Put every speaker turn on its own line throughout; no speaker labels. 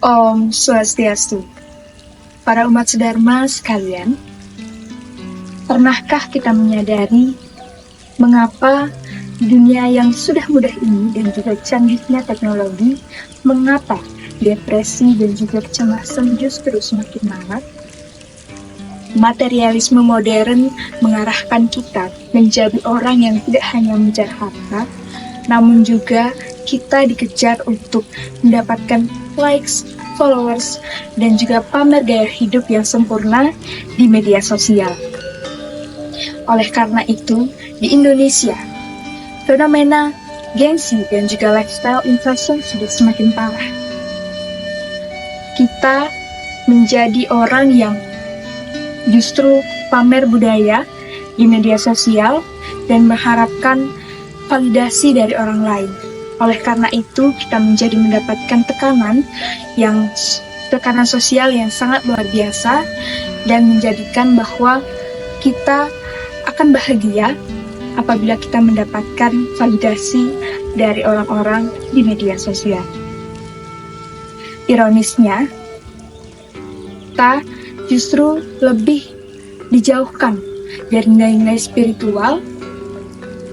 Om Swastiastu. Para umat sedharma sekalian, pernahkah kita menyadari mengapa dunia yang sudah mudah ini dan juga canggihnya teknologi, mengapa depresi dan juga kecemasan justru semakin marak? Materialisme modern mengarahkan kita menjadi orang yang tidak hanya mengejar harta, namun juga kita dikejar untuk mendapatkan likes, followers, dan juga pamer gaya hidup yang sempurna di media sosial. Oleh karena itu, di Indonesia, fenomena gengsi dan juga lifestyle inflation sudah semakin parah. Kita menjadi orang yang justru pamer budaya di media sosial dan mengharapkan validasi dari orang lain. Oleh karena itu, kita menjadi mendapatkan tekanan sosial yang sangat luar biasa dan menjadikan bahwa kita akan bahagia apabila kita mendapatkan validasi dari orang-orang di media sosial. Ironisnya, kita justru lebih dijauhkan dari nilai-nilai spiritual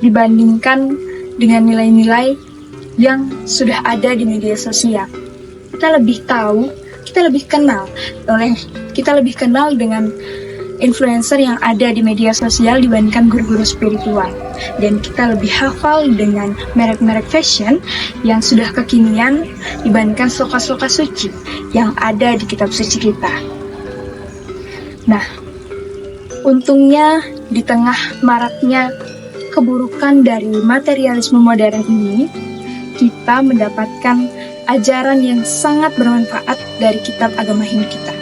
dibandingkan dengan nilai-nilai yang sudah ada di media sosial. Kita lebih tahu, kita lebih kenal dengan influencer yang ada di media sosial dibandingkan guru-guru spiritual. Dan kita lebih hafal dengan merek-merek fashion yang sudah kekinian dibandingkan sloka-sloka suci yang ada di kitab suci kita. Nah, untungnya di tengah maraknya keburukan dari materialisme modern ini, kita mendapatkan ajaran yang sangat bermanfaat dari kitab agama Hindu kita,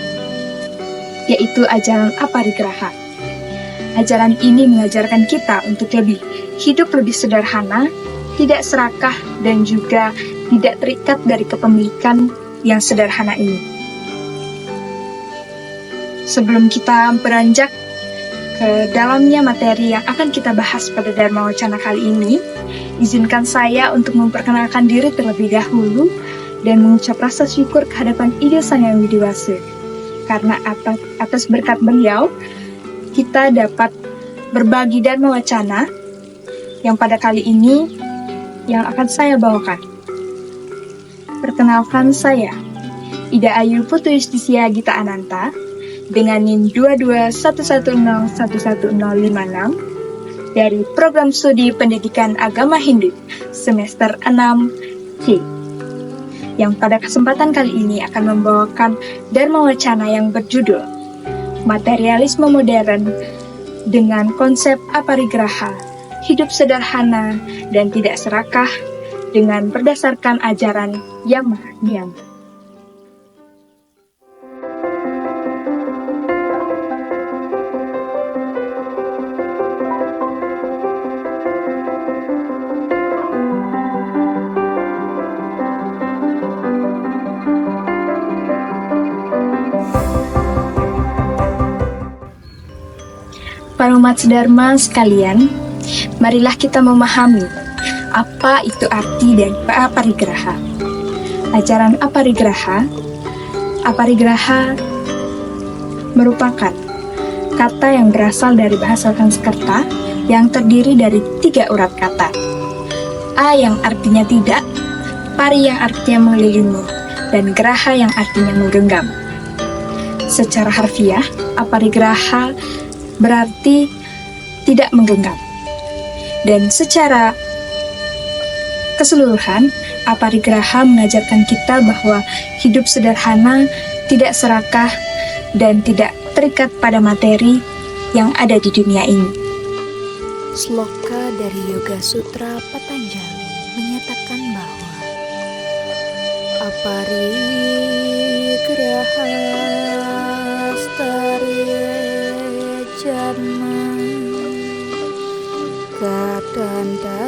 yaitu ajaran Aparigraha. Ajaran ini mengajarkan kita untuk hidup lebih sederhana, tidak serakah, dan juga tidak terikat dari kepemilikan yang sederhana ini. Sebelum kita beranjak ke dalamnya materi yang akan kita bahas pada Dharma Wacana kali ini, izinkan saya untuk memperkenalkan diri terlebih dahulu dan mengucap rasa syukur kehadapan Ide Sang Hyang Widiwasa. Karena atas berkat beliau, kita dapat berbagi Dharma Wacana yang pada kali ini yang akan saya bawakan. Perkenalkan saya, Ida Ayu Putu Yustisia Gita Ananta, dengan NIM 2211011056 dari Program Studi Pendidikan Agama Hindu semester 6C, yang pada kesempatan kali ini akan membawakan Dharma Wacana yang berjudul Materialisme Modern dengan konsep Aparigraha, hidup sederhana dan tidak serakah dengan berdasarkan ajaran Yang Maha Diam. Para umat sedharma sekalian, marilah kita memahami apa itu arti dari Aparigraha. Ajaran Aparigraha merupakan kata yang berasal dari bahasa Sanskerta yang terdiri dari 3 urat kata. A yang artinya tidak, pari yang artinya mengelilingi, dan graha yang artinya menggenggam. Secara harfiah, Aparigraha berarti tidak menggenggam. Dan secara keseluruhan, Aparigraha mengajarkan kita bahwa hidup sederhana, tidak serakah, dan tidak terikat pada materi yang ada di dunia ini.
Sloka dari Yoga Sutra Patanjali menyatakan bahwa Aparigraha Janma Kadanda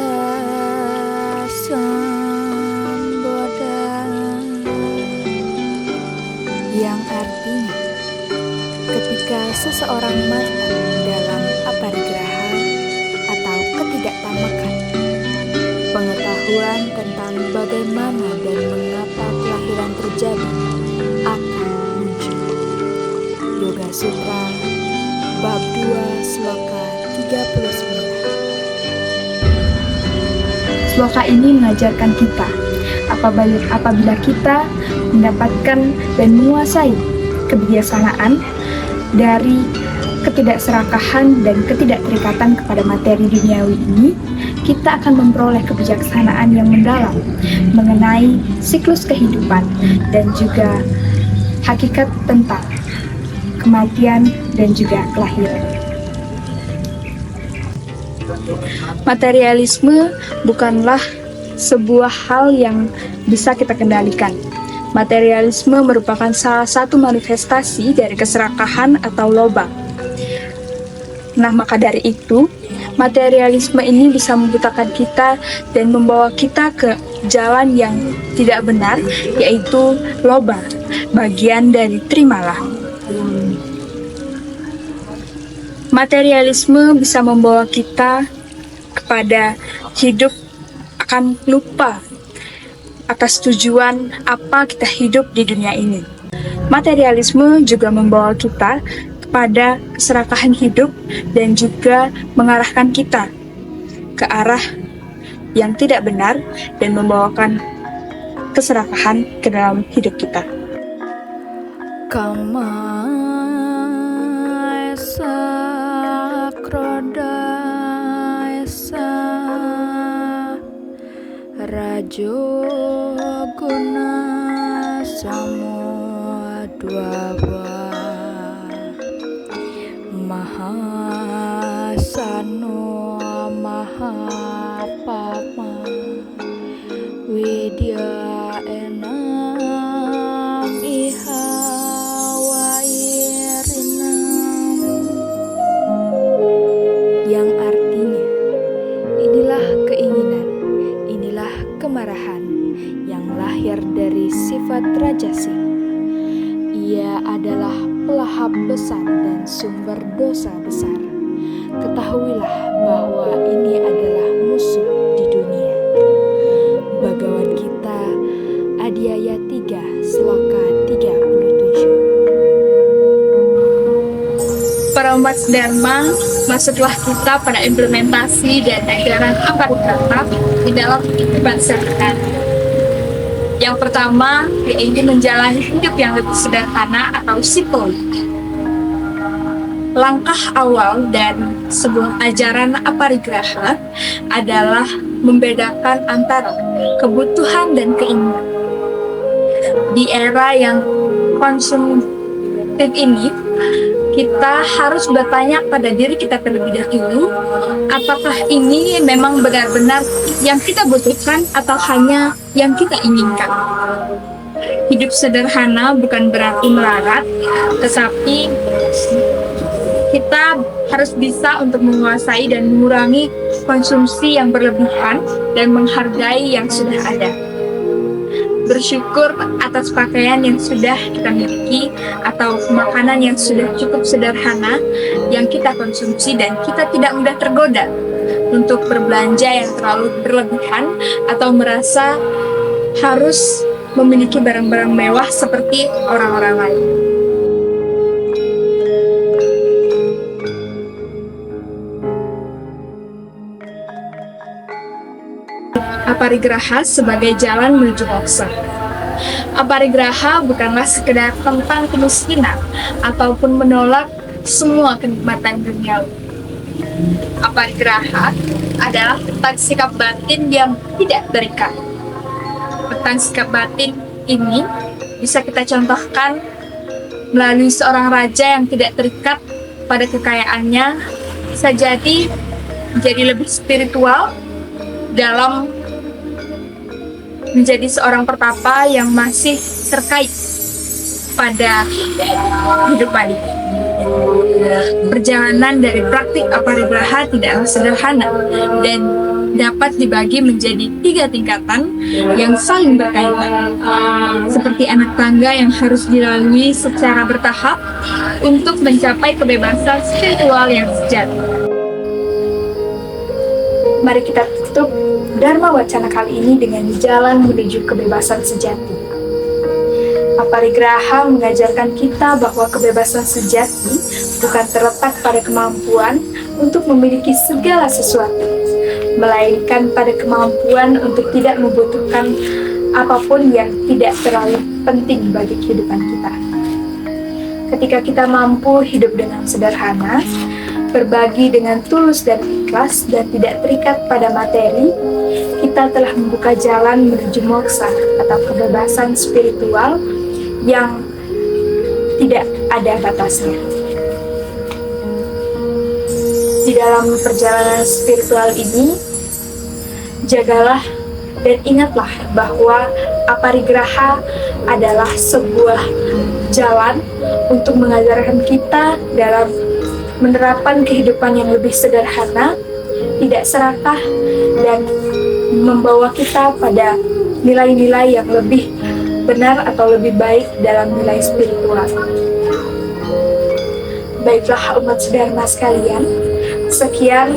Samboda, yang artinya ketika seseorang matang dalam aparigraha atau ketidaktamakan, pengetahuan pengetahuan tentang bagaimana dan mengapa kelahiran terjadi akan muncul. Yoga Sutra Bab 2 Sloka 39.
Sloka ini mengajarkan kita apabila kita mendapatkan dan menguasai kebijaksanaan dari ketidakserakahan dan ketidakterikatan kepada materi duniawi ini, kita akan memperoleh kebijaksanaan yang mendalam mengenai siklus kehidupan dan juga hakikat tentang kematian dan juga kelahiran. Materialisme bukanlah sebuah hal yang bisa kita kendalikan. Materialisme merupakan salah satu manifestasi dari keserakahan atau loba. Nah, maka dari itu, materialisme ini bisa membutakan kita dan membawa kita ke jalan yang tidak benar, yaitu loba, bagian dari terimalah. Materialisme bisa membawa kita kepada hidup akan lupa atas tujuan apa kita hidup di dunia ini. Materialisme juga membawa kita pada keserakahan hidup dan juga mengarahkan kita ke arah yang tidak benar dan membawakan keserakahan ke dalam hidup kita.
Kama esa kroda esa rajo guna samo dwaba Mahasano Mahapama Widya Enam Iha Wairinam, yang artinya inilah keinginan, inilah kemarahan yang lahir dari sifat rajasi. Ia adalah pelahap besar dan sumber dosa besar. Ketahuilah bahwa ini adalah musuh di dunia. Bhagavad Gita Adhyaya 3 Sloka 37.
Para umat Dharma, masuklah kita pada implementasi dan ajaran Aparigraha di dalam kehidupan sehari-hari. Yang pertama, yaitu menjalani hidup yang lebih sederhana atau simple. Langkah awal dan sebuah ajaran Aparigraha adalah membedakan antara kebutuhan dan keinginan. Di era yang konsumtif ini, kita harus bertanya pada diri kita terlebih dahulu, apakah ini memang benar-benar yang kita butuhkan atau hanya yang kita inginkan. Hidup sederhana bukan berarti melarat, tetapi kita harus bisa untuk menguasai dan mengurangi konsumsi yang berlebihan dan menghargai yang sudah ada. Bersyukur atas pakaian yang sudah kita miliki atau makanan yang sudah cukup sederhana yang kita konsumsi, dan kita tidak mudah tergoda untuk berbelanja yang terlalu berlebihan atau merasa harus memiliki barang-barang mewah seperti orang-orang lain. Aparigraha sebagai jalan menuju moksa. Aparigraha bukanlah sekedar tentang kemiskinan ataupun menolak semua kenikmatan duniawi. Aparigraha adalah tentang sikap batin yang tidak terikat. Tentang sikap batin ini bisa kita contohkan melalui seorang raja yang tidak terikat pada kekayaannya, bisa jadi menjadi lebih spiritual dalam menjadi seorang pertapa yang masih terkait pada kehidupan ini. Perjalanan dari praktik Aparigraha tidaklah sederhana dan dapat dibagi menjadi 3 tingkatan yang saling berkaitan, seperti anak tangga yang harus dilalui secara bertahap untuk mencapai kebebasan spiritual yang sejati. Mari kita menutup Dharma Wacana kali ini dengan jalan menuju kebebasan sejati. Aparigraha mengajarkan kita bahwa kebebasan sejati bukan terletak pada kemampuan untuk memiliki segala sesuatu, melainkan pada kemampuan untuk tidak membutuhkan apapun yang tidak terlalu penting bagi kehidupan kita. Ketika kita mampu hidup dengan sederhana, berbagi dengan tulus dan ikhlas, dan tidak terikat pada materi, kita telah membuka jalan menuju moksa atau kebebasan spiritual yang tidak ada batasnya. Di dalam perjalanan spiritual ini, jagalah dan ingatlah bahwa aparigraha adalah sebuah jalan untuk mengajarkan kita dalam menerapkan kehidupan yang lebih sederhana, tidak serakah, dan membawa kita pada nilai-nilai yang lebih benar atau lebih baik dalam nilai spiritual. Baiklah umat sedharma sekalian, sekian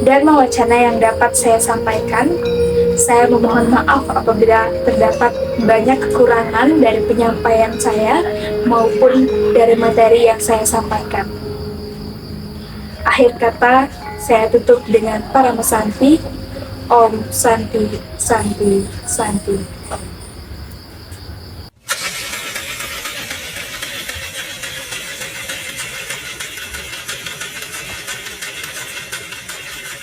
Dharma Wacana yang dapat saya sampaikan. Saya memohon maaf apabila terdapat banyak kekurangan dari penyampaian saya maupun dari materi yang saya sampaikan. Akhir kata, saya tutup dengan Paramasanti. Om Santi, Santi, Santi.